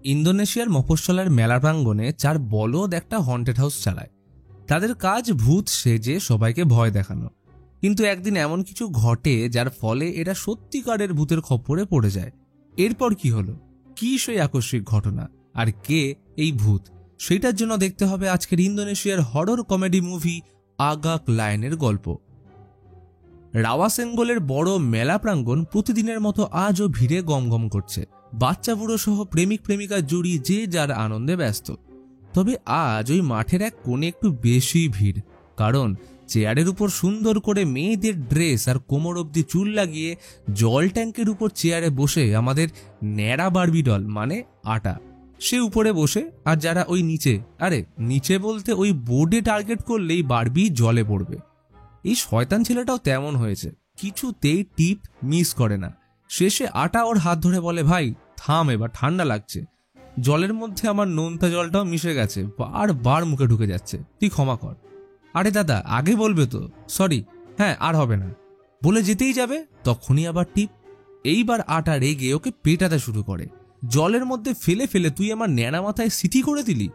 ইন্দোনেশিয়ার মফস্বলের মেলা প্রাঙ্গণে 4 বলদ একটা হন্টেড হাউস চালায়। তাদের কাজ ভূত সেজে সবাইকে ভয় দেখানো। কিন্তু একদিন এমন কিছু ঘটে যার ফলে এরা সত্যিকারের ভূতের খপ্পরে পড়ে যায়। এরপর কি হলো, কি সেই আকস্মিক ঘটনা, আর কে এই ভূত, সেটার জন্য দেখতে হবে আজকের ইন্দোনেশিয়ার হরর কমেডি মুভি আগাক লায়নের গল্প। রাওয়াসেনগোলের বড় মেলা প্রাঙ্গণ প্রতিদিনের মতো আজও ভিড়ে গমগম করছে। বাচ্চা বুড়ো সহ প্রেমিক প্রেমিকা জুড়ি যে যার আনন্দে ব্যস্ত। তবে আজ ওই মাঠের এক কোণে একটু বেশি ভিড়, কারণ চেয়ারের উপর সুন্দর করে মেয়েদের ড্রেস আর কোমর অবধি চুল লাগিয়ে জল ট্যাঙ্কের উপর চেয়ারে বসে আমাদের ন্যাড়া বারবি ডল মানে আটা, সে উপরে বসে, আর যারা ওই নিচে, আরে নিচে বলতে ওই বোর্ডে টার্গেট করলেই বারবি জলে পড়বে। এই শয়তান ছেলেটাও তেমন হয়েছে, কিছুতেই টিপ মিস করে না। শেষে আটা ওর হাত ধরে বলে, ভাই থাম, এবার ঠান্ডা লাগছে, জলের মধ্যে আমার নোনতা জলটাও মিশে গেছে, বারবার মুখে ঢুকে যাচ্ছে, তুই ক্ষমা কর। আরে দাদা আগে বলবে তো, সরি, হ্যাঁ আর হবে না, বলে যেতেই যাবে, তখনই আবার টিপ। এইবার আটা রেগে ওকে পেটাতে শুরু করে, জলের মধ্যে ফেলে ফেলে তুই আমার ন্যাড়া মাথায় সিটি করে দিলি।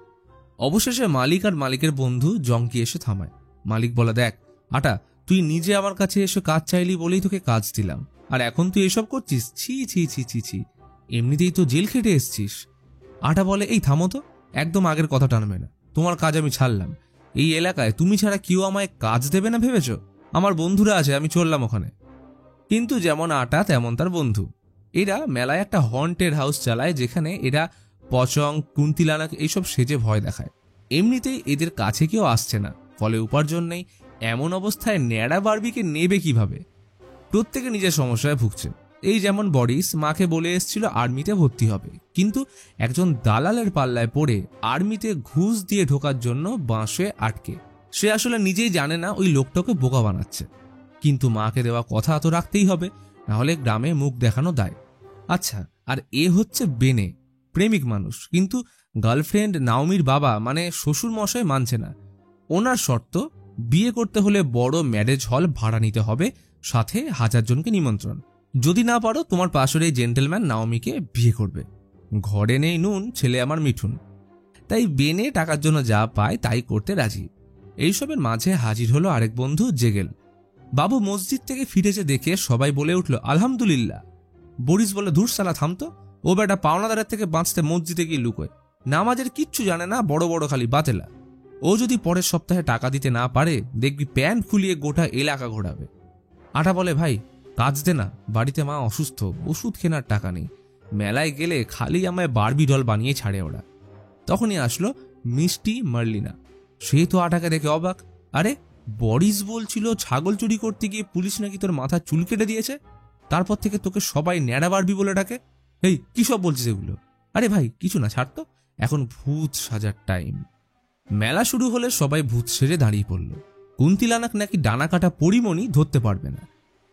অবশেষে মালিক আর মালিকের বন্ধু জঙ্কি এসে থামায়। মালিক বলে, দেখ আটা, তুই নিজে আমার কাছে এসে কাজ চাইলি বলেই তোকে কাজ দিলাম, আর এখন তুই এসব করছিস, ছি ছি ছি ছি ছি, এমনিতেই তো জেল খেটে এসছিস। আটা বলে, এই থামো তো, একদম আগের কথা টানবে না, তোমার কাজ আমি ছাড়লাম। এই এলাকায় তুমি ছাড়া কেউ আমায় কাজ দেবে না ভেবেছ? আমার বন্ধুরা আছে, আমি চললাম ওখানে। কিন্তু যেমন আটা তেমন তার বন্ধু, এরা মেলায় একটা হন্টেড হাউস চালায়, যেখানে এরা পচং কুন্তিলানাক এইসব সেজে ভয় দেখায়। এমনিতেই এদের কাছে কেউ আসছে না, ফলে উপার্জন নেই। এমন অবস্থায় ন্যাড়া বারবিকে নেবে কিভাবে? প্রত্যেকে নিজের সমস্যায় ভুগছে। এই যেমন বরিস মাকে বলে এসেছিল আর্মিতে ভর্তি হবে, কিন্তু একজন দালালের পাল্লায় পড়ে আর্মিতে ঘুষ দিয়ে ঢোকার জন্য বাঁশে আটকে। সে আসলে নিজেই জানে না ওই লোকটাকে বোকা বানাচ্ছে, কিন্তু মাকে দেওয়া কথা তো রাখতেই হবে, নাহলে গ্রামে মুখ দেখানো দায়। আচ্ছা, আর এ হচ্ছে বেনে, প্রেমিক মানুষ, কিন্তু গার্লফ্রেন্ড নাওমির বাবা মানে শ্বশুর মশাই মানছে না। ওনার শর্ত, বিয়ে করতে হলে বড় ম্যারেজ হল ভাড়া নিতে হবে, সাথে 1000 জনকে নিমন্ত্রণ, যদি না পারো তোমার পাশের এই জেন্টেলম্যান নাওমিকে বিয়ে করবে। ঘরে নেই নুন, ছেলে আমার মিঠুন। তাই বেনে টাকার জন্য যা পায় তাই করতে রাজি। এইসবের মাঝে হাজির হলো আরেক বন্ধু জেগেল। বাবু মসজিদ থেকে ফিরেছে দেখে সবাই বলে উঠল, আলহামদুলিল্লাহ। বরিস বলে, ধুর সালা থামতো, ও বেটা পাওনাদারের থেকে বাঁচতে মসজিদে গিয়ে লুকোয়, নামাজের কিচ্ছু জানে না, বড় বড় খালি বাতেলা। ও যদি পরের সপ্তাহে টাকা দিতে না পারে, দেখবি প্যান্ট খুলিয়ে গোটা এলাকা ঘোরাবে। আটা বলে, ভাই কাজ দে না, বাড়িতে মা অসুস্থ, ওষুধ কেনার টাকা নেই, মেলায় গেলে খালি আমায় বারবি ডল বানিয়ে ছাড়ে ওরা। তখনই আসলো মিষ্টি মার্লিনা। সে তো আটাকে দেখে অবাক, আরে বরিস বলছিল ছাগল চুরি করতে গিয়ে পুলিশ নাকি তোর মাথা চুল কেটে দিয়েছে, তারপর থেকে তোকে সবাই ন্যাড়া বারবি বলে ডাকে। এই কি সব বলছিস এগুলো? আরে ভাই কিছু না, ছাড় তো, এখন ভূত সাজার টাইম। মেলা শুরু হলে সবাই ভূত সেজে দাঁড়িয়ে পড়ল। কুন্তিলানাক নাকি ডানা কাটা পরিমণি ধরতে পারবে না।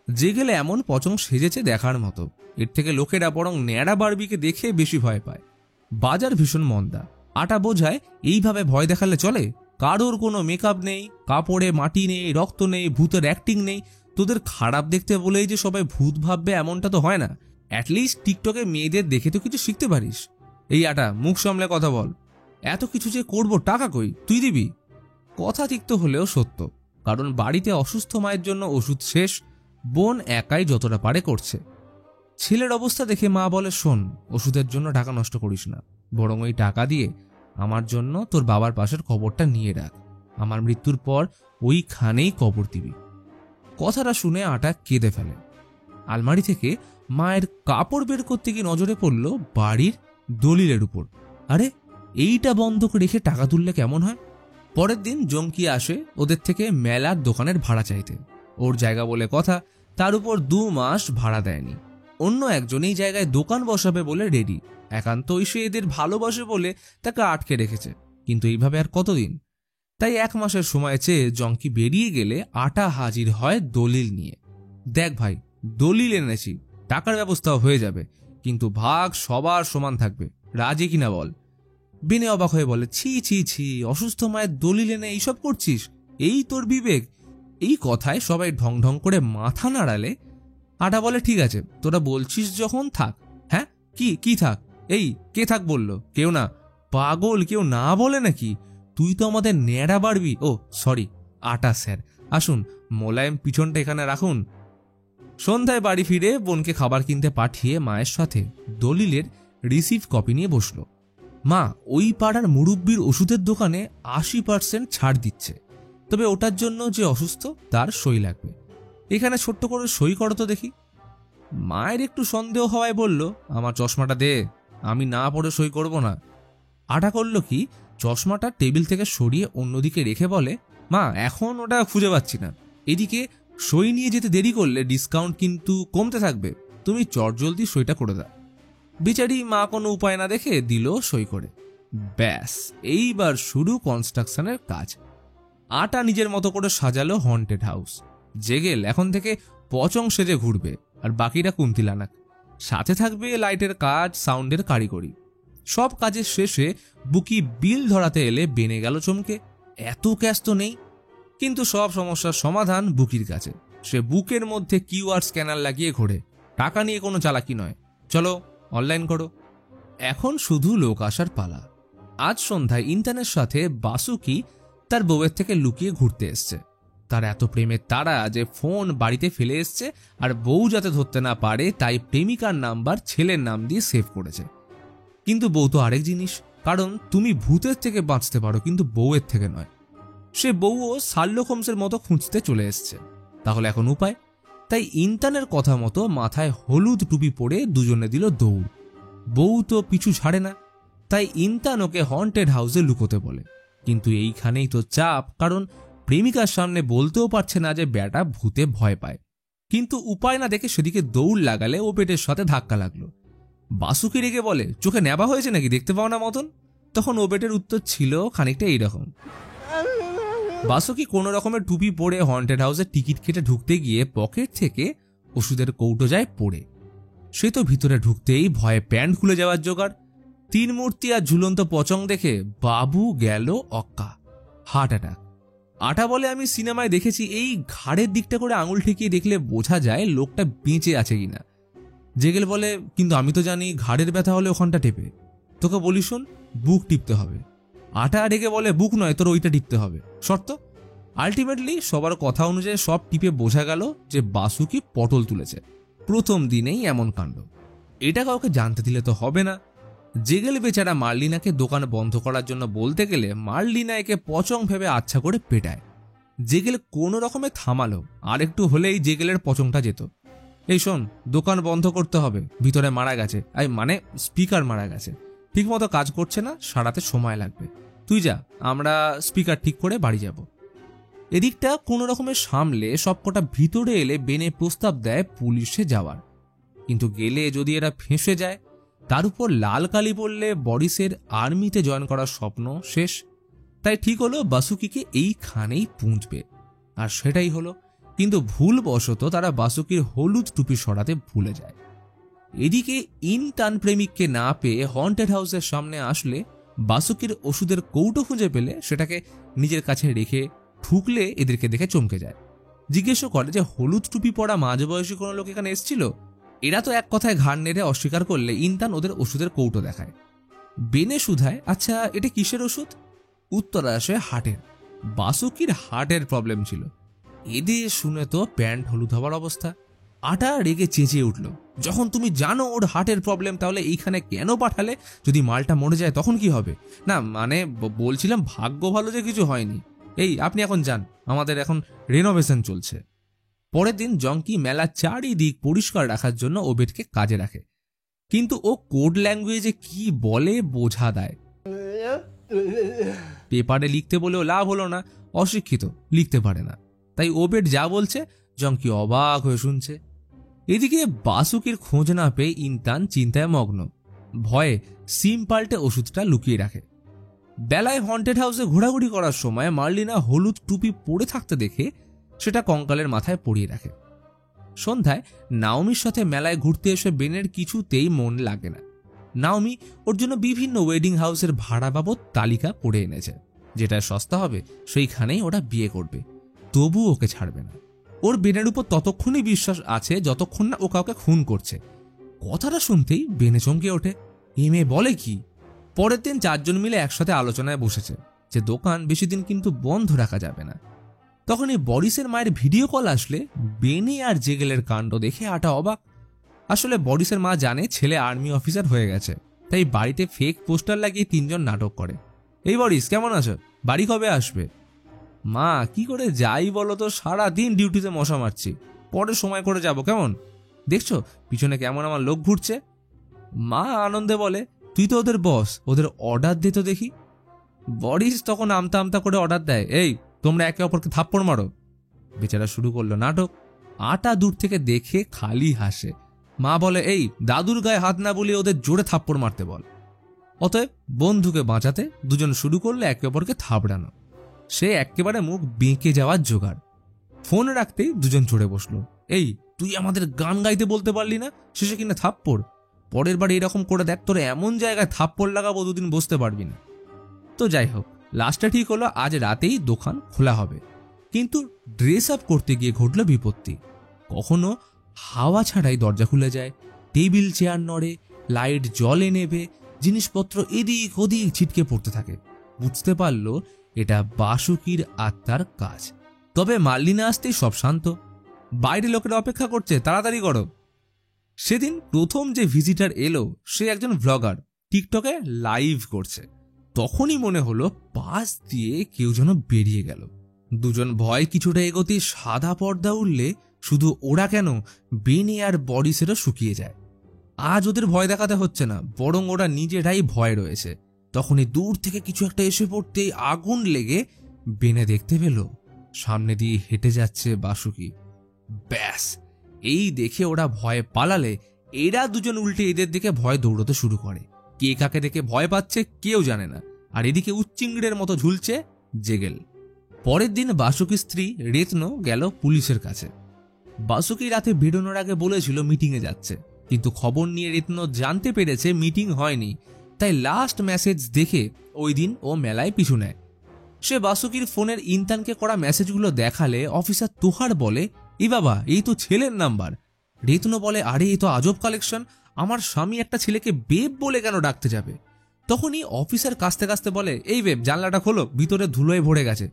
যে গেলে এমন পচং সেজেছে দেখার মতো, এর থেকে লোকেরা বরং ন্যাড়া বারবিকে দেখে বেশি ভয় পায়। বাজার ভীষণ মন্দা। আটা বোঝায় এইভাবে ভয় দেখালে চলে? কারোর কোনো মেকআপ নেই, কাপড়ে মাটি নেই, রক্ত নেই, ভূতের অ্যাক্টিং নেই, তোদের খারাপ দেখতে বলেই যে সবাই ভূত ভাববে এমনটা তো হয় না। অ্যাটলিস্ট টিকটকে মেয়েদের দেখে তো কিছু শিখতে পারিস। এই আটা, মুখ সামলে কথা বল, এত কিছু যে করবো, টাকা কই, তুই দিবি? কথা তিক্ত হলেও সত্য, কারণ বাড়িতে অসুস্থ মায়ের জন্য ওষুধ শেষ, বোন একাই যতটা পারে করছে। ছেলের অবস্থা দেখে মা বলে, শোন, ওষুধের জন্য টাকা নষ্ট করিস না, বরং ওই টাকা দিয়ে আমার জন্য তোর বাবার পাশের কবরটা নিয়ে রাখ, আমার মৃত্যুর পর ওইখানেই কবর দিবি। কথাটা শুনে আটা কেঁদে ফেলে। আলমারি থেকে মায়ের কাপড় বের করতে গিয়ে নজরে পড়ল বাড়ির দলিলের উপর। আরে এইটা বন্ধক রেখে টাকা তুললে কেমন হয়? পরের দিন জঙ্কি আসে ওদের থেকে মেলার দোকানের ভাড়া চাইতে। ওর জায়গা বলে কথা, তার উপর 2 মাস ভাড়া দেয়নি। অন্য একজন এই জায়গায় দোকান বসাবে বলে রেডি, একান্ত সে এদের ভালোবাসে বলে তাকে আটকে রেখেছে। কিন্তু এইভাবে আর কতদিন? তাই 1 মাসের সময় চেয়ে জঙ্কি বেরিয়ে গেলে আটা হাজির হয় দলিল নিয়ে। দেখ ভাই, দলিল এনেছি, টাকার ব্যবস্থাও হয়ে যাবে, কিন্তু ভাগ সবার সমান থাকবে, রাজি কিনা বল? বেনে অবাক হয়ে বলে, ছি ছি ছি, অসুস্থ মায়ের দলিল এনে এইসব করছিস, এই তোর বিবেক? এই কথায় সবাই ঢং ঢং করে মাথা নাড়ালে আটা বলে, ঠিক আছে তোরা বলছিস যখন থাক। হ্যাঁ কি কি থাক? এই কে থাক বললো? কেউ না। পাগল, কেউ না বলে নাকি? তুই তো আমাদের ন্যাড়া বাড়বি। ও সরি, আটা স্যার। আসুন, মোলায়েম পিছনটা এখানে রাখুন। সন্ধ্যায় বাড়ি ফিরে বোনকে খাবার কিনতে পাঠিয়ে মায়ের সাথে দলিলের রিসিভ কপি নিয়ে বসলো। মা, ওই পাড়ার মুরব্বির ওষুধের দোকানে 80% ছাড় দিচ্ছে, তবে ওটার জন্য যে অসুস্থ তার সই লাগবে। এখানে ছোট্ট করে সই করো তো দেখি। মায়ের একটু সন্দেহ হওয়ায় বলল, আমার চশমাটা দে, আমি না পড়ে সই করব না। আটা করল কি, চশমাটা টেবিল থেকে সরিয়ে অন্যদিকে রেখে বলে, মা এখন ওটা খুঁজে পাচ্ছি না। এদিকে সই নিয়ে যেতে দেরি করলে ডিসকাউন্ট কিন্তু কমতে থাকবে, তুমি চটজলদি সইটা করে দাও। বিচারি মা কোনো উপায় না দেখে দিল সই করে। ব্যাস, এইবার শুরু কনস্ট্রাকশনের কাজ। আটা নিজের মতো করে সাজালো হন্টেড হাউস। জেগেল এখন থেকে পচং সেজে ঘুরবে, আর বাকিরা কুন্তিলানাক। সাথে থাকবে লাইটের কাজ, সাউন্ডের কারিগরি। সব কাজের শেষে বুকি বিল ধরাতে এলে বেনে গেল চমকে। এত ক্যাশ তো নেই, কিন্তু সব সমস্যার সমাধান বুকির কাছে। সে বুকের মধ্যে কিউআর স্ক্যানার লাগিয়ে ঘোরে। টাকা নিয়ে কোনো চালাকি নয়, চলো অনলাইন করো। এখন শুধু লোক আসার পালা। আজ সন্ধ্যায় ইন্টারনের সাথে বাসুকি তার বউয়ের থেকে লুকিয়ে ঘুরতে এসছে। তার এত প্রেমের তারা যে ফোন বাড়িতে ফেলে এসছে, আর বউ যাতে ধরতে না পারে তাই প্রেমিকার নাম্বার ছেলের নাম দিয়ে সেভ করেছে। কিন্তু বউ তো আরেক জিনিস, কারণ তুমি ভূতের থেকে বাঁচতে পারো কিন্তু বউয়ের থেকে নয়। সে বউও শার্লক হোমসের মতো খুঁজতে চলে এসছে। তাহলে এখন উপায়? তাই ইন্টার্নের কথা মতো মাথায় হলুদ টুপি পরে দুজনে দিল দৌড়। বউ তো পিছু ছাড়ে না, তাই ইন্টার্ন ওকে হন্টেড হাউসে লুকোতে বলে। কিন্তু এইখানেই তো চাপ, কারণ প্রেমিকার সামনে বলতেও পারছে না যে বেটা ভূতে ভয় পায়। কিন্তু উপায় না দেখে সেদিকে দৌড় লাগালে ও পেটের সাথে ধাক্কা লাগলো। বাসুকি রেগে বলে, চোখে নেবা হয়েছে নাকি, দেখতে পাও না মতন? তখন ও বেটের উত্তর ছিল খানিকটা এইরকম। বাসুকি কোনো রকমের টুপি পরে হন্টেড হাউসের টিকিট কেটে ঢুকতে গিয়ে পকেট থেকে ওষুধের কৌটো যায় পড়ে। সে তো ভিতরে ঢুকতেই ভয়ে প্যান্ট খুলে যাওয়ার জোগাড়। 3 মূর্তি আর ঝুলন্ত পচং দেখে বাবু গেল অক্কা, হার্ট অ্যাটাক। আটা বলে, আমি সিনেমায় দেখেছি এই ঘাড়ের দিকটা করে আঙুল ঠেকিয়ে দেখলে বোঝা যায় লোকটা বেঁচে আছে কিনা। জেগেল বলে, কিন্তু আমি তো জানি ঘাড়ের ব্যথা হলে ওখানটা টেপে। তোকে বলি শোন, বুক টিপতে হবে। আটা রেগে বলে, বুক নয়, তোর ওইটা টিপতে হবে, শর্ত। আলটিমেটলি সবার কথা অনুযায়ী সব টিপে বোঝা গেল যে বাসুকি পটল তুলেছে। প্রথম দিনেই এমন কাণ্ড। এটা কাউকে জানতে দিলে তো হবে না। জেগেল বেচারা মার্লিনাকে দোকান বন্ধ করার জন্য বলতে গেলে মার্লিনা একে পচং ভেবে আচ্ছা করে পেটায়। জেগেল কোনো রকমে থামালো, আর একটু হলেই জেগেলের পচংটা যেত। এই শোন, দোকান বন্ধ করতে হবে, ভিতরে মারা গেছে, মানে স্পিকার মারা গেছে, ঠিক মতো কাজ করছে না, সারাতে সময় লাগবে। তুই যা, আমরা স্পিকার ঠিক করে বাড়ি যাব। এদিকটা কোনো রকমের সামলে সবকটা ভিতরে এলে বেনে প্রস্তাব দেয় পুলিশে যাওয়ার। কিন্তু গেলে যদি এরা ফেঁসে যায়, তার উপর লাল কালি পড়লে বরিসের আর্মিতে জয়েন করার স্বপ্ন শেষ। তাই ঠিক হলো বাসুকিকে এইখানেই পুঁতবে, আর সেটাই হলো। কিন্তু ভুলবশত তারা বাসুকির হলুদ টুপি সরাতে ভুলে যায়। এদিকে ইন্টার্ন প্রেমিককে না পেয়ে হন্টেড হাউসের সামনে আসলে বাসুকির ওষুধের কৌটো খুঁজে পেলে সেটাকে নিজের কাছে রেখে ঢুকলে এদেরকে দেখে চমকে যায়। জিজ্ঞেসও করে যে হলুদ টুপি পরা মাঝবয়সী কোনো লোক এখানে এসেছিল। এরা তো এক কথায় ঘাড় নেড়ে অস্বীকার করলে ইন্টার্ন ওদের ওষুধের কৌটো দেখায়। বেনে শুধায়, আচ্ছা এটা কিসের ওষুধ? উত্তর আসে হার্টের। বাসুকির হার্টের প্রবলেম ছিল। এদের শুনে তো প্যান্ট হলুদ হওয়ার অবস্থা। আটা রেগে চেঁচিয়ে উঠল, যখন তুমি জানো ওর হার্টের প্রবলেম, তাহলে এইখানে কেন পাঠালে? যদি মালটা মরে যায় তখন কি হবে? না মানে বলছিলাম ভাগ্য ভালো যে কিছু হয়নি। এই আপনি এখন যান, আমাদের এখন রেনোভেশন চলছে। পরের দিন জঙ্কি মেলা চারিদিক পরিষ্কার রাখার জন্য ওবেটকে কাজে রাখে, কিন্তু ও কোড ল্যাঙ্গুয়েজে কি বলে বোঝা দেয়। পেপারে লিখতে বলেও লাভ হলো না, অশিক্ষিত, লিখতে পারে না। তাই ওবেট যা বলছে জঙ্কি অবাক হয়ে শুনছে। এদিকে বাসুকির খোঁজ না পেয়ে ইন্টার্ন চিন্তায় মগ্ন, ভয়ে সিম পাল্টে ওষুধটা লুকিয়ে রাখে। বেলায় হন্টেড হাউসে ঘোরাঘুরি করার সময় মার্লিনা হলুদ টুপি পরে থাকতে দেখে সেটা কঙ্কালের মাথায় পরিয়ে রাখে। সন্ধ্যায় নাওমির সাথে মেলায় ঘুরতে এসে বেনের কিছুতেই মন লাগে না। নাওমি ওর জন্য বিভিন্ন ওয়েডিং হাউসের ভাড়া বাবদ তালিকা করে এনেছে। যেটা সস্তা হবে সেইখানেই ওরা বিয়ে করবে, তবু ওকে ছাড়বে না। ওর বেনের উপর ততক্ষণই বিশ্বাস আছে যতক্ষণ না ও কাউকে খুন করছে। কথাটা শুনতেই বেনে চমকে ওঠে। এই মেয়ে বলে কি? পরের দিন 4 জন মিলে একসাথে আলোচনায় বসেছে যে দোকান বেশি দিন কিন্তু বন্ধ রাখা যাবে না। তখনই বরিসের মায়ের ভিডিও কল আসলে বেনে আর জেগেলের কাণ্ড দেখে আটা অবাক। আসলে বরিসের মা জানে ছেলে আর্মি অফিসার হয়ে গেছে, তাই বাড়িতে ফেক পোস্টার লাগিয়ে 3 জন নাটক করে। এই বরিস, কেমন আছো? বাড়ি কবে আসবে? মা, কি করে যাই বলো তো, সারাদিন ডিউটিতে মশা মারছি, পরে সময় করে যাব কেমন? দেখছো পিছনে কেমন আমার লোক ঘুরছে। মা আনন্দে বলে, তুই তো ওদের বস, ওদের অর্ডার দে তো দেখি। বরিস তখন আমতা আমতা করে অর্ডার দেয়, এই তোমরা একে অপরকে থাপ্পড় মারো। বেচারা শুরু করলো নাটক। আটা দূর থেকে দেখে খালি হাসে। মা বলে, এই দাদুর গায়ে হাত না বলিয়ে ওদের জোরে থাপ্পড় মারতে বল। অতএব বন্ধুকে বাঁচাতে দুজন শুরু করলো একে অপরকে থাপড়ানো। সে একেবারে মুখ বেঁকে যাওয়ার জোগাড়। ফোন রাখতেই দুজন চড়ে বসলো। এই তুই আমাদের গান গাইতে বলতে পারলি না, শেষে কিনা থাপ্পড়। পরের বার এরকম করে দেখ, তোর এমন জায়গায় থাপ্পড় লাগাবো 2 দিন বসতে পারবি না। তো যাই হোক, লাস্টে ঠিক হলো আজ রাতেই দোকান খোলা হবে। কিন্তু ড্রেস আপ করতে গিয়ে ঘটল বিপত্তি। কখনো হাওয়া ছাড়াই দরজা খুলে যায়, টেবিল চেয়ার নড়ে, লাইট জলে নেবে, জিনিসপত্র এদিক ওদিক ছিটকে পড়তে থাকে। বুঝতে পারল এটা বাসুকির আত্মার কাজ। তবে মাল্লিনা আসতেই সব শান্ত। বাইরে লোকেরা অপেক্ষা করছে, তাড়াতাড়ি করো। সেদিন প্রথম যে ভিজিটার এলো সে একজন ব্লগার, টিকটকে লাইভ করছে। তখনই মনে হলো পাশ দিয়ে কেউ যেন বেরিয়ে গেল। দুজন ভয় কিছুটা এগোতে সাদা পর্দা উঠলে শুধু ওরা কেন, বেনে আর বরিসেরও শুকিয়ে যায়। আজ ওদের ভয় দেখাতে হচ্ছে না, বরং ওরা নিজেরাই ভয় রয়েছে। তখনই দূর থেকে কিছু একটা এসে পড়তেই আগুন লেগে বেনে দেখতে পেল সামনে দিয়ে হেঁটে যাচ্ছে বাসুকি। ব্যাস, এই দেখে ওরা ভয়ে পালালে এরা দুজন উল্টে এদের দিকে ভয় দৌড়তে শুরু করে। কে কাকে দেখে ভয় পাচ্ছে কেউ জানে না। আর এদিকে উচ্চিংড়ের মতো ঝুলছে জেগেল। পরের দিন বাসুকির স্ত্রী রেতন গেল পুলিশের কাছে। বাসুকি রাতে বেরোনোর আগে বলেছিল মিটিংয়ে যাচ্ছে, কিন্তু খবর নিয়ে রেতন জানতে পেরেছে মিটিং হয়নি। তাই লাস্ট মেসেজ দেখে ওই দিন ও মেলায় পিছু নেয়। সে বাসুকির ফোনের ইনতানকে করা মেসেজগুলো দেখালে অফিসার তোহার বলে, এই বাবা, এই তো ছেলের নাম্বার। রেতন বলে, আরে এই তো আজব কালেকশন, আমার স্বামী একটা ছেলেকে বেব বলে কেন ডাকতে যাবে? তখনই অফিসার কাস্তে কাস্তে বলে, এই বেব, জানলাটা খোলো, ভিতরে ধুলোয় ভরে গেছে।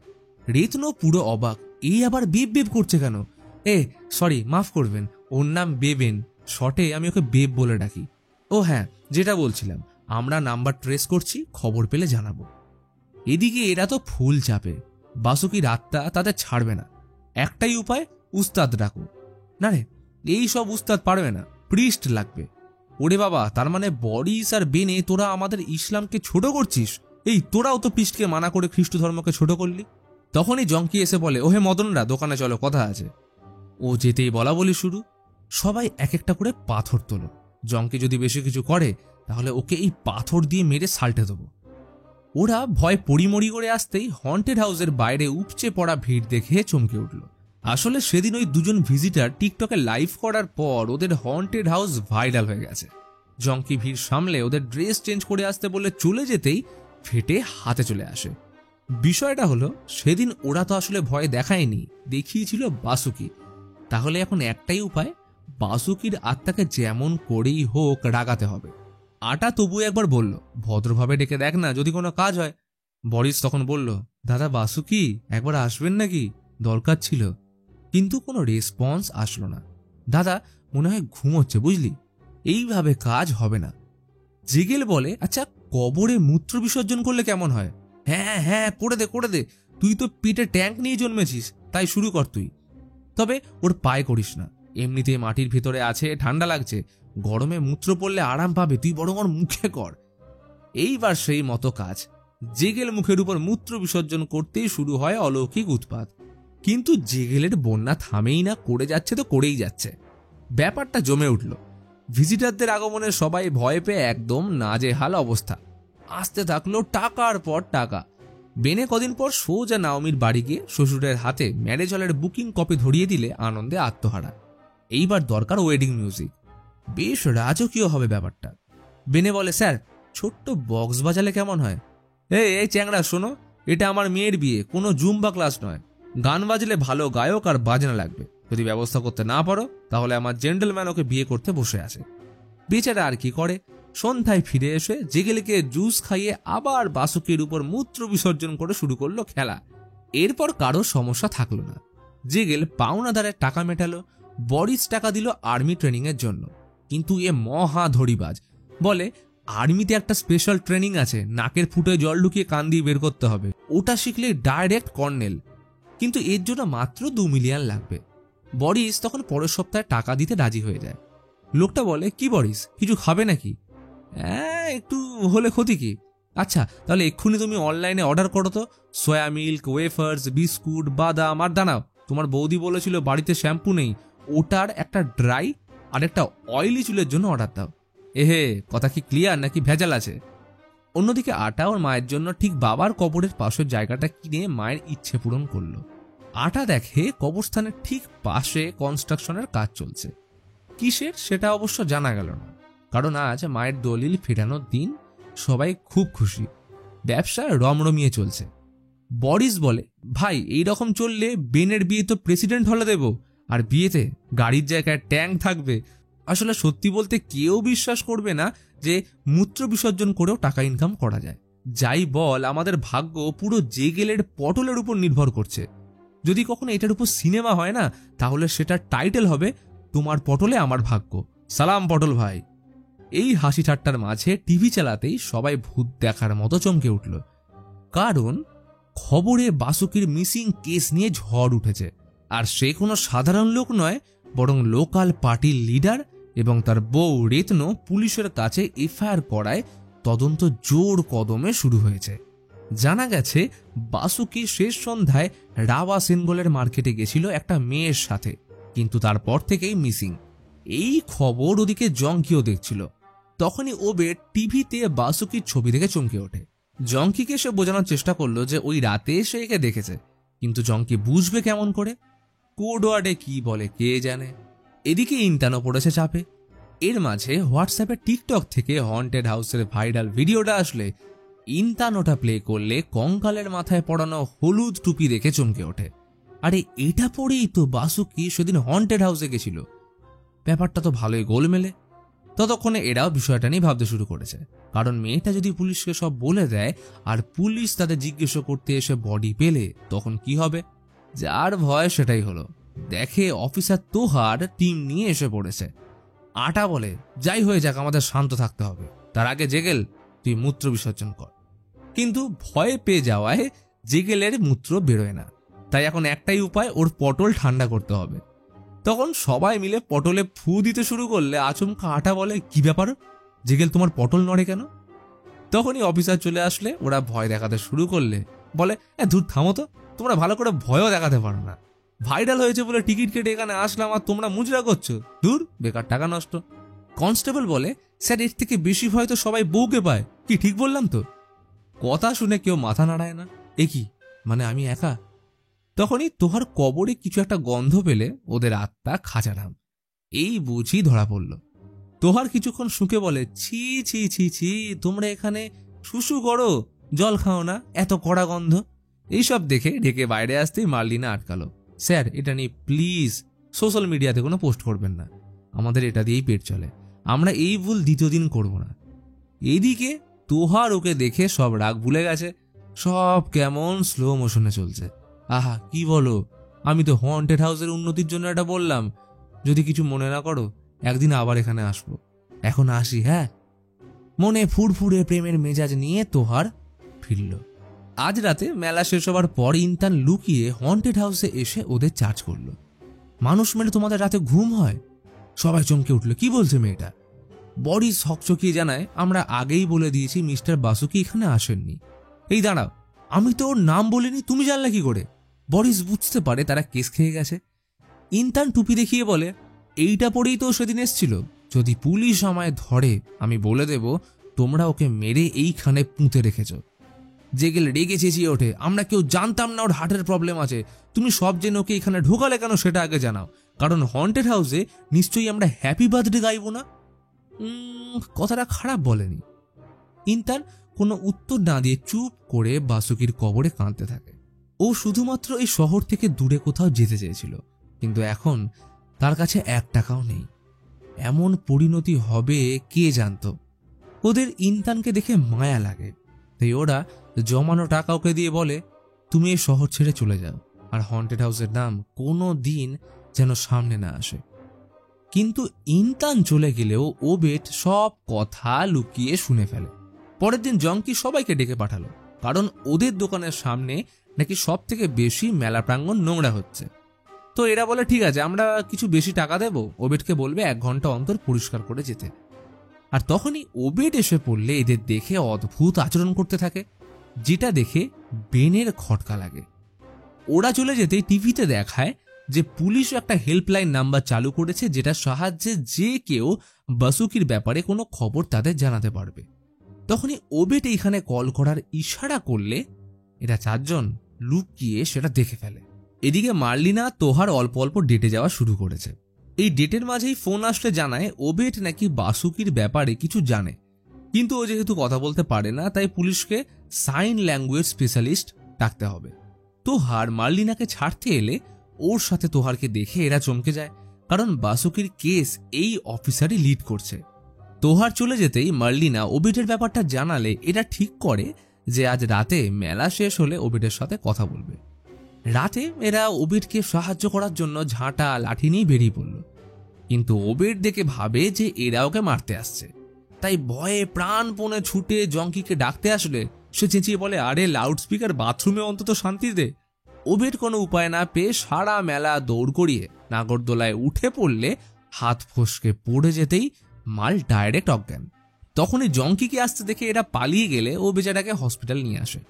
রেতন পুরো অবাক, এই আবার বেব বেব করছে কেন? সরি, মাফ করবেন, ওর নাম বেবেন, শর্টে আমি ওকে বেব বলে ডাকি। ও হ্যাঁ, যেটা বলছিলাম, আমরা নাম্বার ট্রেস করছি, খবর পেলে জানাবো। এদিকে এরা তো ফুল চাপে। বাসুকির আত্মা তাদের ছাড়বে না। একটাই উপায়, উস্তাদ ডাকো। না রে, এই সব উস্তাদ পারবে না, প্রিস্ট লাগবে। ওরে বাবা, তার মানে বরিস আর বেনে তোরা আমাদের ইসলামকে ছোট করছিস? এই তোরাও তো প্রিস্টকে মানা করে খ্রিস্ট ধর্মকে ছোট করলি। তখনই জঙ্কি এসে বলে, ওহে মদনরা, দোকানে চলো, কথা আছে। ও যেতেই বলা বলি শুরু। সবাই এক একটা করে পাথর তোলো। জঙ্কি যদি বেশি কিছু করে তাহলে ওকে এই পাথর দিয়ে মেরে সাল্টে দেবো। ওরা ভয় পড়িমড়ি করে আসতেই হন্টেড হাউসের বাইরে উপচে পড়া ভিড় দেখে চমকে উঠল। আসলে সেদিন ওই দুজন ভিজিটার টিকটকে লাইভ করার পর ওদের হন্টেড হাউস ভাইরাল হয়ে গেছে। জঙ্কি ভিড় সামলে ওদের ড্রেস চেঞ্জ করে আসতে বলে চলে যেতেই ফেটে হাতে চলে আসে। বিষয়টা হলো, সেদিন ওরা তো আসলে ভয় দেখায়নি, দেখিয়েছিল বাসুকি। তাহলে এখন একটাই উপায়, বাসুকির আত্মাকে যেমন করেই হোক রাগাতে হবে। আটা তবু একবার বলল, ভদ্রভাবে ডেকে দেখ না, যদি কোনো কাজ হয়। বরিস তখন বলল, দাদা বাসুকি, একবার আসবেন নাকি, দরকার ছিল। কিন্তু কোনো রেসপন্স আসলো না। দাদা মনে হয় ঘুমোচ্ছে, বুঝলি, এইভাবে কাজ হবে না। জেগেল বলে, আচ্ছা কবরে মূত্র বিসর্জন করলে কেমন হয়? হ্যাঁ হ্যাঁ, করে দে করে দে, তুই তো পেটে ট্যাঙ্ক নিয়ে জন্মেছিস, তাই শুরু কর তুই। তবে ওর পায়ে করিস না, এমনিতেই মাটির ভিতরে আছে, ঠান্ডা লাগছে, গরমে মূত্র পড়লে আরাম পাবে, তুই বরং ওর মুখে কর। এইবার সেই মতো কাজ। জেগেল মুখের উপর মূত্র বিসর্জন করতেই শুরু হয় অলৌকিক উৎপাত। কিন্তু জেগেলের বন্যা থামেই না, করে যাচ্ছে তো করেই যাচ্ছে। ব্যাপারটা জমে উঠল। ভিজিটারদের আগমনে সবাই ভয় পেয়ে একদম নাজেহাল অবস্থা। আসতে থাকলো টাকার পর টাকা। বেনে কদিন পর সোজা নাওমির বাড়ি গিয়ে শ্বশুরের হাতে ম্যারেজ হলের বুকিং কপি ধরিয়ে দিলে আনন্দে আত্মহারা। এইবার দরকার ওয়েডিং মিউজিক, বেশ রাজকীয় হবে ব্যাপারটা। বেনে বলে, স্যার ছোট্ট বক্স বাজালে কেমন হয়? এই চ্যাংড়া শোনো, এটা আমার মেয়ের বিয়ে, কোনো জুম্বা ক্লাস নয়। গান বাজলে ভালো গায়ক আর বাজনা লাগবে। যদি ব্যবস্থা করতে না পারো তাহলে আমার জেন্টলম্যান ওকে বিয়ে করতে বসে আছে। বেচারা আর কি করে, সন্ধ্যায় ফিরে এসে জেগেলকে জুস খাইয়ে আবার বাসুকির উপর মূত্র বিসর্জন করে শুরু করলো খেলা। এরপর কারো সমস্যা থাকলো না। জেগেল পাওনাদারের টাকা মেটালো, বরিস টাকা দিল আর্মি ট্রেনিং এর জন্য। কিন্তু এ মহা ধড়িবাজ, বলে আর্মিতে একটা স্পেশাল ট্রেনিং আছে, নাকের ফুটে জল ঢুকিয়ে কান দিয়ে বের করতে হবে, ওটা শিখলে ডাইরেক্ট কর্নেল, কিন্তু এর জন্য মাত্র 2 মিলিয়ন লাগবে। বরিস তখন পরের সপ্তাহে টাকা দিতে রাজি হয়ে যায়। লোকটা বলে, কি বরিস, কিছু খাবে নাকি? হ্যাঁ, একটু হলে ক্ষতি কি? আচ্ছা তাহলে এক্ষুনি তুমি অনলাইনে অর্ডার করো তো, সয়া মিল্ক, ওয়েফার্স, বিস্কুট, বাদাম। আর দাঁড়াও, তোমার বৌদি বলেছিল বাড়িতে শ্যাম্পু নেই, ওটার একটা ড্রাই আর একটা অয়েলি চুলের জন্য অর্ডার দাও। এহে, কথা কি ক্লিয়ার নাকি ভেজাল আছে? অন্যদিকে আটা ওর মায়ের জন্য ঠিক বাবার কবরের পাশের জায়গাটা কিনে মায়ের ইচ্ছে পূরণ করলো। আটা দেখে কবরস্থানের ঠিক পাশে কনস্ট্রাকশনের কাজ চলছে। কিসের সেটা অবশ্য জানা গেল না, কারণ আজ মায়ের দলিল ফেরানোর দিন। সবাই খুব খুশি, ব্যবসা রমরমিয়ে চলছে। বরিস বলে, ভাই এই রকম চললে বেনের বিয়ে তো প্রেসিডেন্ট হলে দেব, আর বিয়েতে গাড়ির জায়গায় ট্যাঙ্ক থাকবে। আসলে সত্যি বলতে কেউ বিশ্বাস করবে না যে মূত্র বিসর্জন করেও টাকা ইনকাম করা যায়। যাই বল, আমাদের ভাগ্য পুরো জেগেলের পটলের উপর নির্ভর করছে। যদি কখনো এটার উপর সিনেমা হয় না, তাহলে সেটার টাইটেল হবে তোমার পটলে আমার ভাগ্য। সালাম পটল ভাই। এই হাসি ঠাট্টার মাঝে টিভি চালাতেই সবাই ভূত দেখার মতো চমকে উঠল, কারণ খবরে বাসুকির মিসিং কেস নিয়ে ঝড় উঠেছে। আর সে কোনো সাধারণ লোক নয়, বরং লোকাল পার্টির লিডার এবং তার বউ রেতনো পুলিশের কাছে এফআইআর করায় তদন্ত জোর কদমে শুরু হয়েছে। জানা গেছে বাসুকি শেষ সন্ধ্যায় রাওয়া সেনগলের মার্কেটে গেছিল একটা মেয়ের সাথে, কিন্তু তারপর থেকেই মিসিং। এই খবর ওদিকে জঙ্কিও দেখছিল। তখনই ওবে টিভিতে বাসুকির ছবি দেখে চমকে ওঠে। জঙ্কিকে সে বোঝানোর চেষ্টা করলো যে ওই রাতে সে একে দেখেছে, কিন্তু জঙ্কি বুঝবে কেমন করে? কোড ওয়ার্ডে কি বলে কে জানে। এদিকে ইন্টানও পড়েছে চাপে। এর মাঝে হোয়াটসঅ্যাপে টিকটক থেকে হন্টেড হাউসের ভাইরাল ভিডিওটা আসলে ইন্টান ওটা প্লে করলে কঙ্কালের মাথায় পড়ানো হলুদ টুপি দেখে চমকে ওঠে। আরে এটা পরেই তো বাসুকি সেদিন হন্টেড হাউসে গেছিল। ব্যাপারটা তো ভালোই গোলমেলে। ততক্ষণে এরাও বিষয়টা নিয়ে ভাবতে শুরু করেছে, কারণ মেয়েটা যদি পুলিশকে সব বলে দেয় আর পুলিশ তাদের জিজ্ঞেস করতে এসে বডি পেলে, তখন কি হবে? যার ভয় সেটাই হলো। দেখে অফিসার তোহার টিম নিয়ে এসে পড়েছে। আটা বলে, যাই হয়ে যাক, আমাদের শান্ত থাকতে হবে, তার আগে জেগেল তুই মূত্র বিসর্জন কর। কিন্তু ভয় পেয়ে যাওয়ায় জেগেলের মূত্র বেরোয় না। তাই এখন একটাই উপায়, ওর পটল ঠান্ডা করতে হবে। তখন সবাই মিলে পটলে ফু দিতে শুরু করলে আচমকা আটা বলে, কি ব্যাপার জেগেল, তোমার পটল নড়ে কেন? তখনই অফিসার চলে আসলে ওরা ভয় দেখাতে শুরু করলে। বলে, ধুর থামো তো, তোমরা ভালো করে ভয়ও দেখাতে পারো না। ভাইরাল হয়েছে বলে টিকিট কেটে এখানে আসলাম আর তোমরা মুজরা করছো, দূর, বেকার টাকা নষ্ট। কনস্টেবল বলে, স্যার এর থেকে বেশি ভয় তো সবাই বউকে পায়, কি ঠিক বললাম তো? কথা শুনে কেউ মাথা নাড়ায় না। এ কি, মানে আমি একা? তখনই তোহার কবরে কিছু একটা গন্ধ পেলে ওদের আত্মা খাঁচারাম। এই বুঝি ধরা পড়ল। তোহার কিছুক্ষণ শুকে বলে, ছি ছি ছি ছি, তোমরা এখানে শুশু করো, জল খাও না, এত কড়া গন্ধ। এইসব দেখে ঢেকে বাইরে আসতেই মার্লিনা আটকালো। স্যার এটা নিয়ে প্লিজ সোশ্যাল মিডিয়াতে কোনো পোস্ট করবেন না, আমাদের এটা দিয়েই পেট চলে, আমরা এই ভুল দ্বিতীয় দিন করব না। এইদিকে তোহার ওকে দেখে সব রাগ ভুলে গেছে, সব কেমন স্লো মোশনে চলছে। আহা কি বলো, আমি তো হন্টেড হাউসের উন্নতির জন্য এটা বললাম, যদি কিছু মনে না করো একদিন আবার এখানে আসবো, এখন আসি হ্যাঁ। মনে ফুরফুরে প্রেমের মেজাজ নিয়ে তোহার ফিরল। আজ রাতে মেলা শেষ হবার পর ইন্টান লুকিয়ে হন্টেড হাউসে এসে ওদের চার্জ করলো। মানুষ মেরে তোমাদের রাতে ঘুম হয়? সবাই চমকে উঠলো, কি বলছে মেয়েটা? বরিস হকচকিয়ে জানায়, আমরা আগেই বলে দিয়েছি মিস্টার বাসুকি এখানে আসেননি। এই দাঁড়াও, আমি তো ওর নাম বলিনি, তুমি জানলে কি করে? বরিস বুঝতে পারে তারা কেস খেয়ে গেছে। ইন্টান টুপি দেখিয়ে বলে, এইটা পরেই তো সেদিন এসছিল, যদি পুলিশ আমায় ধরে আমি বলে দেব তোমরা ওকে মেরে এইখানে পুঁতে রেখেছ। জেগেল রেগে চেঁচিয়ে ওঠে, আমরা কেউ জানতাম না ওর হার্টের প্রবলেম আছে, তুমি সব জেনে ওকে এখানে ঢোকালে কেন সেটা আগে জানাও, কারণ হন্টেড হাউসে নিশ্চয়ই আমরা হ্যাপি বার্থডে গাইব না। কথাটা খারাপ বলেনি। ইন্টান কোনো উত্তর না দিয়ে চুপ করে বাসুকির কবরে কাঁদতে থাকে। ও শুধুমাত্র এই শহর থেকে দূরে কোথাও যেতে চেয়েছিল, কিন্তু এখন তার কাছে 1 টাকাও নেই। এমন পরিণতি হবে কে জানতো। ওদের ইন্তানকে দেখে মায়া লাগে, তাই ওরা জমানো টাকা ওকে দিয়ে বলে, তুমি এই শহর ছেড়ে চলে যাও, আর হন্টেড হাউসের নাম কোনো দিন যেন সামনে না আসে। কিন্তু ইন্তান চলে গেলেও ওবেট সব কথা লুকিয়ে শুনে ফেলে। পরের দিন জঙ্কি সবাইকে ডেকে পাঠালো, কারণ ওদের দোকানের সামনে নাকি সব থেকে বেশি মেলা প্রাঙ্গণ নোংরা হচ্ছে। তো এরা বলে, ঠিক আছে, আমরা কিছু বেশি টাকা দেব, ওবেটকে বলবে 1 ঘন্টা অন্তর পরিষ্কার করে যেতে। আর তখনই ওবেট এসে পড়লে এদের দেখে অদ্ভুত আচরণ করতে থাকে, যেটা দেখে বেনের খটকা লাগে। ওরা চলে যেতে টিভিতে দেখায় যে পুলিশও একটা হেল্পলাইন নাম্বার চালু করেছে, যেটার সাহায্যে যে কেউ বাসুকির ব্যাপারে কোনো খবর তাদের জানাতে পারবে। তখনই ওবেট এইখানে কল করার ইশারা করলে এরা 4 জন লুকিয়ে সেটা দেখে ফেলে। এদিকে মার্লিনা তোহার অল্প অল্প ডেটে যাওয়া শুরু করেছে। এই ডেটের মাঝেই ফোন আসলে জানায় ওবেট নাকি বাসুকির ব্যাপারে কিছু জানে, কিন্তু ও যেহেতু কথা বলতে পারে না, তাই পুলিশকে সাইন ল্যাঙ্গুয়েজ স্পেশালিস্ট ডাকতে হবে। তোহার মার্লিনাকে ছাড়তে এলে ওর সাথে তোহারকে দেখে এরা চমকে যায়, কারণ বাসুকির কেস এই অফিসারই লিড করছে। তোহার চলে যেতেই মার্লিনা ওবেটের ব্যাপারটা জানালে এরা ঠিক করে যে আজ রাতে মেলা শেষ হলে ওবেটের সাথে কথা বলবে। রাতে এরা ওবেটকে সাহায্য করার জন্য ঝাঁটা লাঠি নিয়ে বেরিয়ে পড়ল, কিন্তু ওবেট দেখে ভাবে যে এরা ওকে মারতে আসছে, তাই ভয়ে প্রাণপণে ছুটে জঙ্কিকে ডাকতে আসলে সে চেঁচিয়ে বলে, আরে লাউড স্পিকার বাথরুমে অন্তত শান্তি দে। ওবেট কোনো উপায় না পেয়ে সারা মেলা দৌড় করিয়ে নাগরদোলায় উঠে পড়লে হাত ফসকে পড়ে যেতেই মাল ডাইরেক্ট অজ্ঞান। তখনই জঙ্কিকে আসতে দেখে এরা পালিয়ে গেলে ও বেচারাকে হসপিটাল নিয়ে আসে।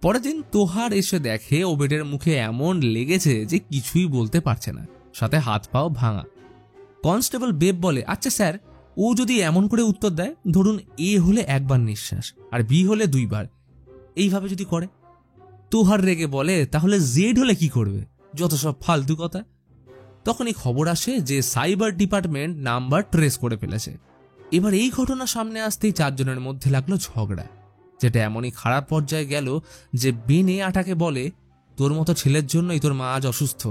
পরের দিন তোহার এসে দেখে ওবেটের মুখে এমন লেগেছে যে কিছুই বলতে পারছে না, সাথে হাত পাও ভাঙা। কনস্টেবল বেব বলে, আচ্ছা স্যার, ও যদি এমন করে উত্তর দেয়, ধরুন এ হলে 1 বার নিঃশ্বাস আর বি হলে 2 বার, এইভাবে যদি করে? তোহার রেগে বলে, তাহলে জেড হলে কি করবে? যত সব ফালতু কথা। তখনই খবর আসে যে সাইবার ডিপার্টমেন্ট নাম্বার ট্রেস করে ফেলেছে। এবার এই ঘটনা সামনে আসতেই 4 জনের মধ্যে লাগলো ঝগড়া, যেটা এমনই খারাপ পর্যায়ে গেল যে বেনে আটাকে বলে, তোর মতো ছেলের জন্যই তোর মা আজ অসুস্থ,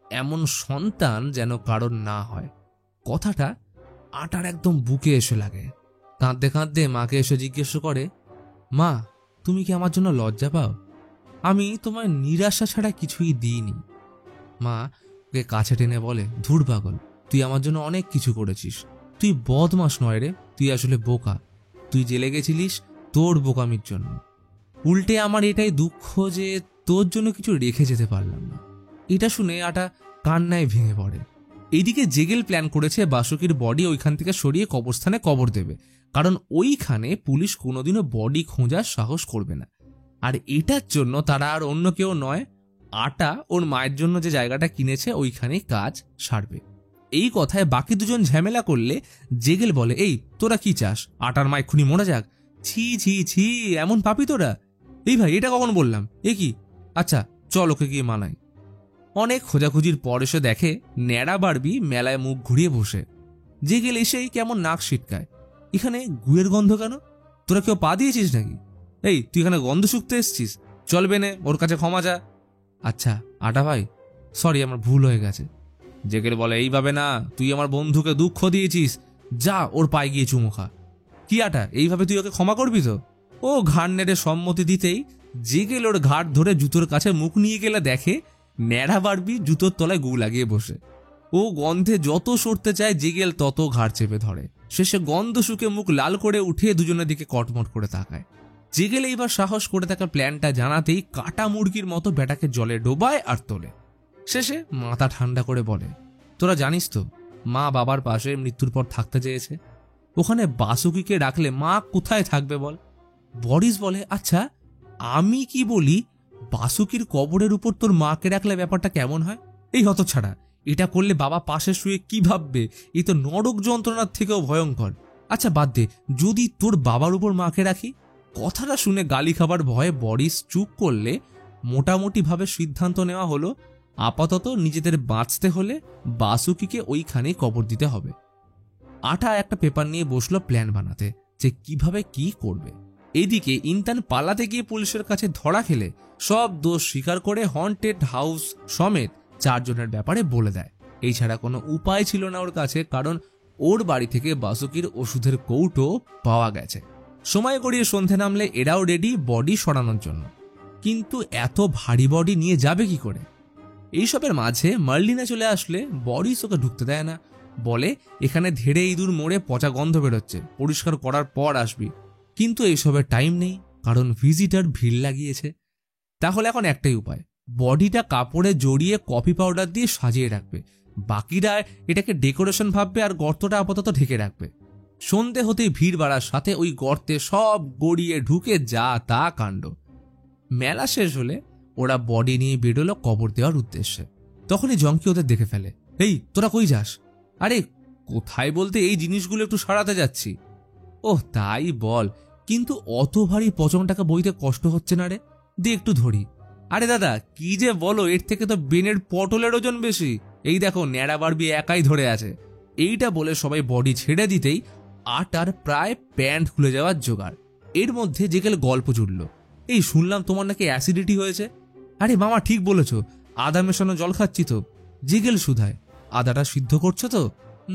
এমন সন্তান যেন কারণ না হয়। কথাটা আটার একদম বুকে এসে লাগে। কাঁদতে কাঁদতে মাকে এসে জিজ্ঞেস করে, মা, তুমি কি আমার জন্য লজ্জা পাও? আমি তোমায় নিরাশা ছাড়া কিছুই দিইনি। মা ওকে কাছে টেনে বলে, ধুর পাগল, তুই আমার জন্য অনেক কিছু করেছিস, তুই বদমাস নয় রে, তুই আসলে বোকা, তুই জেলে গেছিলিস তোর বোকামির জন্য। উল্টে আমার এটাই দুঃখ যে তোর জন্য কিছু রেখে যেতে পারলাম না। এটা শুনে আটা কান্নায় ভেঙে পড়ে। এইদিকে জেগেল প্ল্যান করেছে বাসুকির বডি ওইখান থেকে সরিয়ে কবরস্থানে কবর দেবে, কারণ ওইখানে পুলিশ কোনোদিনও বডি খোঁজার সাহস করবে না। আর এটার জন্য তারা আর অন্য কেউ নয়, আটা ওর মায়ের জন্য যে জায়গাটা কিনেছে ওইখানেই কাজ সারবে। এই কথায় বাকি 2 জন ঝামেলা করলে জেগেল বলে, এই তোরা কি চাস, আটার মা এক্ষুনি মরে যাক? ছি ছি ছি, এমন পাপি তোরা? এই ভাই, এটা কখন বললাম? এ কি? আচ্ছা চল ওকে গিয়ে মানাই। অনেক খোঁজাখুঁজির পর এসে দেখে ন্যাড়া বারবি মেলায় মুখ ঘুরিয়ে বসে। জেগেল এসেই কেমন নাক সিটকায়, এখানে গুয়ের গন্ধ কেন? তোরা কেউ পা দিয়েছিস নাকি? এই তুই এখানে গন্ধ শুকতে এসছিস? চলবে নে, ওর কাছে ক্ষমা যা। আচ্ছা আটা ভাই, সরি, আমার ভুল হয়ে গেছে। জেগেল বলে, এইভাবে না, তুই আমার বন্ধুকে দুঃখ দিয়েছিস, যা ওর পায়ে গিয়ে চুমু খা। কি আটা, এইভাবে তুই ওকে ক্ষমা করবি তো? ও ঘাড় নেড়ে সম্মতি দিতেই জেগেল ওর ঘাট ধরে জুতোর কাছে মুখ নিয়ে গেলে দেখে ন্যাড়া বারবি জুতোর তলায় গু লাগিয়ে বসে। ও গন্ধে যত সরতে চায় জেগেল তত ঘাড় চেপে ধরে। শেষে গন্ধ শুকে মুখ লাল করে উঠে দুজনের দিকে কটমট করে তাকায়। জেগেল এইবার সাহস করে থাকা প্ল্যানটা জানাতেই কাটা মুরগির মতো ব্যাটাকে জলে ডোবায় আর তোলে। শেষে মাথা ঠান্ডা করে বলে, তোরা জানিস তো মা বাবার পাশে মৃত্যুর পর থাকতে চেয়েছে, ওখানে বাসুকিকে রাখলে মা কোথায় থাকবে বল? বরিস বলে, আচ্ছা আমি কি বলি, বাসুকির কবরের উপর তোর মাকে রাখলে ব্যাপারটা কেমন হয়? এই হতছাড়া, এটা করলে বাবা পাশে শুয়ে কি ভাববে? এই তো নরক যন্ত্রণার থেকেও ভয়ঙ্কর। আচ্ছা বাদ দে, যদি তোর বাবার উপর মাকে রাখি? কথাটা শুনে গালি খাবার ভয়ে বরিস চুপ করলে মোটামুটি ভাবে সিদ্ধান্ত নেওয়া হলো, আপাতত নিজেদের বাঁচতে হলে বাসুকিকে ওইখানেই কবর দিতে হবে। আটা একটা পেপার নিয়ে বসলো প্ল্যান বানাতে যে কিভাবে কি করবে। এদিকে ইন্তান পালাতে গিয়ে পুলিশের কাছে ধরা খেলে সব দোষ স্বীকার করে হন্টেড হাউস সমেত 4 জনের ব্যাপারে বলে দেয়। এই ছাড়া কোনো উপায় ছিল না ওর কাছে, কারণ ওর বাড়ি থেকে বাসুকির ওষুধের কৌটো পাওয়া গেছে। সময় গড়িয়ে সন্ধে নামলে এরাও রেডি বডি সরানোর জন্য, কিন্তু এত ভারী বডি নিয়ে যাবে কি করে? এইসবের মাঝে মার্লিনা চলে আসলে বরিস ওকে ঢুকতে দেয় না, বলে এখানে ধেড়ে ইঁদুর মোড়ে পচা গন্ধ বেরোচ্ছে, পরিষ্কার করার পর আসবি। কিন্তু এইসবের টাইম নেই, কারণ ভিজিটার ভিড় লাগিয়েছে। তাহলে এখন একটাই উপায়, বডিটা কাপড়ে জড়িয়ে কফি পাউডার দিয়ে সাজিয়ে রাখবে, বাকিরা এটাকে ডেকোরেশন ভাববে আর গর্তটা আপাতত ঢেকে রাখবে। সন্ধে হতেই ভিড় বাড়ার সাথে ওই গর্তে সব গড়িয়ে ঢুকে যা তা কাণ্ড। মেলা শেষ হলে ওরা বডি নিয়ে বেরোলো কবর দেওয়ার উদ্দেশ্যে। তখনই জঙ্কি ওদের দেখে ফেলে। এই তোরা কই যাস? আরে কোথায় বলতে এই জিনিসগুলো একটু সারাতে যাচ্ছি। ওহ তাই বল, কিন্তু অত ভারী পচমটাকে বইতে কষ্ট হচ্ছে না রে, দিয়ে একটু ধরি। আরে দাদা কি যে বলো, এর থেকে তো বেনের পটলের ওজন বেশি। এই দেখো ন্যাড়া বারবি একাই ধরে আছে। এইটা বলে সবাই বডি ছেড়ে দিতেই আটার প্রায় প্যান্ট খুলে যাওয়ার জোগাড়। এর মধ্যে যেগেল গল্প জুড়ল, এই শুনলাম তোমার নাকি অ্যাসিডিটি হয়েছে। আরে মামা ঠিক বলেছ, আদা মেশানো জল খাচ্ছি তো। জিগেল সুধায়, আদাটা সিদ্ধ করছো তো?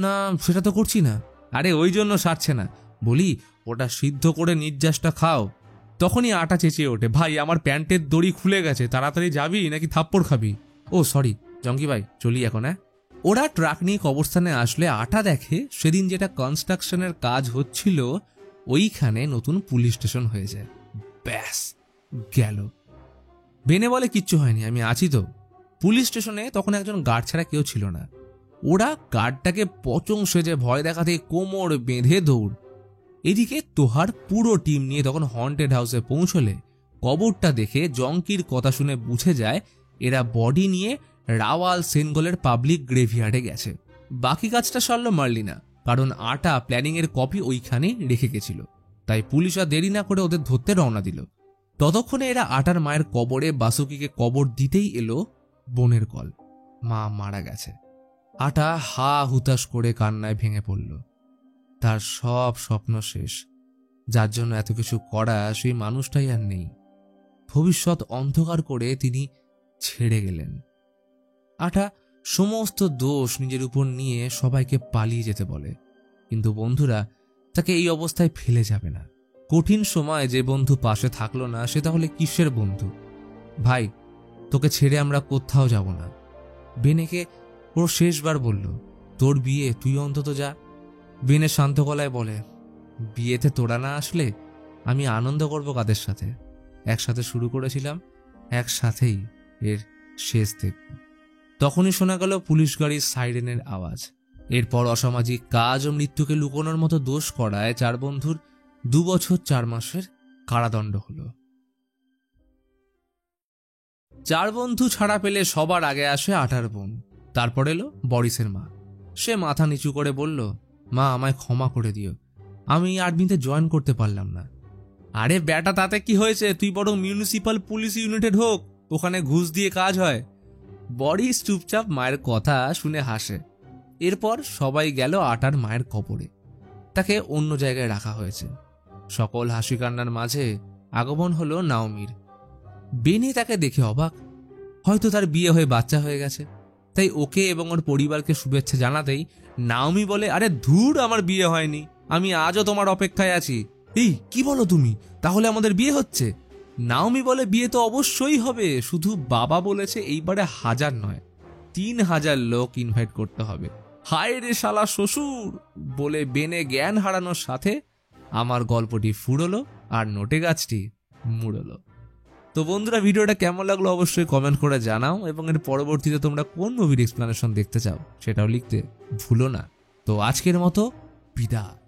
না সেটা তো করছি না। আরে ওই জন্য সারছে না, বলি ওটা সিদ্ধ করে নির্যাসটা খাও। তখনই আটা চেঁচিয়ে ওঠে, ভাই আমার প্যান্টের দড়ি খুলে গেছে, তাড়াতাড়ি যাবি নাকি থাপ্পড় খাবি? ও সরি জঙ্কি ভাই, চলি এখন। হ্যাঁ, ওরা ট্রাক নিয়ে কবরস্থানে আসলে আটা দেখে সেদিন যেটা কনস্ট্রাকশনের কাজ হচ্ছিল ওইখানে নতুন পুলিশ স্টেশন হয়ে যায়। ব্যাস গেল। বেনে বলে কিচ্ছু হয়নি, আমি আছি তো। পুলিশ স্টেশনে তখন একজন গার্ড ছাড়া কেউ ছিল না। ওরা গার্ডটাকে পচং সেজে ভয় দেখাতে কোমর বেঁধে দৌড়। এদিকে তোহার পুরো টিম নিয়ে তখন হন্টেড হাউসে পৌঁছলে কবরটা দেখে জঙ্কির কথা শুনে বুঝে যায় এরা বডি নিয়ে রাওয়াল সেনগলের পাবলিক গ্রেভিয়ার্ডে গেছে। বাকি কাজটা সারল মার্লিনা, কারণ আটা প্ল্যানিং এর কপি ওইখানে রেখে গেছিল। তাই পুলিশ আর দেরি না করে ওদের ধরতে রওনা দিল। ততক্ষণে এরা আটার মায়ের কবরে বাসুকিকে কবর দিতেই এলো বোনের কল, মা মারা গেছে। আটা হা হুতাশ করে কান্নায় ভেঙে পড়ল। তার সব স্বপ্ন শেষ, যার জন্য এত কিছু করা সেই মানুষটাই আর নেই। ভবিষ্যৎ অন্ধকার করে তিনি ছেড়ে গেলেন। আটা সমস্ত দোষ নিজের উপর নিয়ে সবাইকে পালিয়ে যেতে বলে, কিন্তু বন্ধুরা তাকে এই অবস্থায় ফেলে যাবে না। কঠিন সময় যে বন্ধু পাশে থাকলো না সে তাহলে কিসের বন্ধু? ভাই তোকে ছেড়ে আমরা কোথাও যাব না। বেনেকে ও শেষবার বলল, তোর বিয়ে তুই অন্তত যা। বেনে শান্ত গলায় বলে, বিয়েতে তোরা না আসলে আমি আনন্দ করব কাদের সাথে? একসাথে শুরু করেছিলাম, একসাথেই এর শেষ দেখব। তখনই শোনা গেল পুলিশ গাড়ির সাইরেনের আওয়াজ। এরপর অসামাজিক কাজ ও মৃত্যুকে লুকোনোর মতো দোষ করায় 4 বন্ধুর 2 বছর 4 মাসের কারাদণ্ড হলো। 4 বন্ধু ছাড়া পেলে সবার আগে আসে আটার বোন, তারপর এলো বরিসের মা। সে মাথা নিচু করে বলল, মা আমায় ক্ষমা করে দিও, আমি আর্মিতে জয়েন করতে পারলাম না। আরে বেটা তাতে কি হয়েছে, তুই বরং মিউনিসিপাল পুলিশ ইউনিটে ঢোক, ওখানে ঘুষ দিয়ে কাজ হয়। বরিস চুপচাপ মায়ের কথা শুনে হাসে। এরপর সবাই গেল আটার মায়ের কবরে। তাকে অন্য জায়গায় রাখা হয়েছে। সকল হাসি কান্নার মাঝে আগমন হলো নাওমির। বেনি তাকে দেখে অবাক, হয়তো তার বিয়ে হয়ে বাচ্চা হয়ে গেছে। তাই ওকে এবং ওর পরিবারকে শুভেচ্ছা জানাতেই নাওমি বলে, আরে ধুর আমার বিয়ে হয়নি, আমি আজও তোমার অপেক্ষায় আছি। এই কি বলো তুমি, তাহলে আমাদের বিয়ে হচ্ছে? নাওমি বলে, বিয়ে তো অবশ্যই হবে, শুধু বাবা বলেছে এইবারে 1000 নয় 3000 লোক ইনভাইট করতে হবে। হায় রে শালা শ্বশুর বলে বেনে জ্ঞান হারানোর সাথে আমার গল্পটি ফুরলো আর নোটে গাছটি মুড়লো। তো বন্ধুরা ভিডিওটা কেমন লাগলো অবশ্যই কমেন্ট করে জানাও, এবং এর পরবর্তীতে তোমরা কোন মুভির এক্সপ্লেনেশন দেখতে চাও সেটাও লিখতে ভুলো না। তো আজকের মতো বিদায়।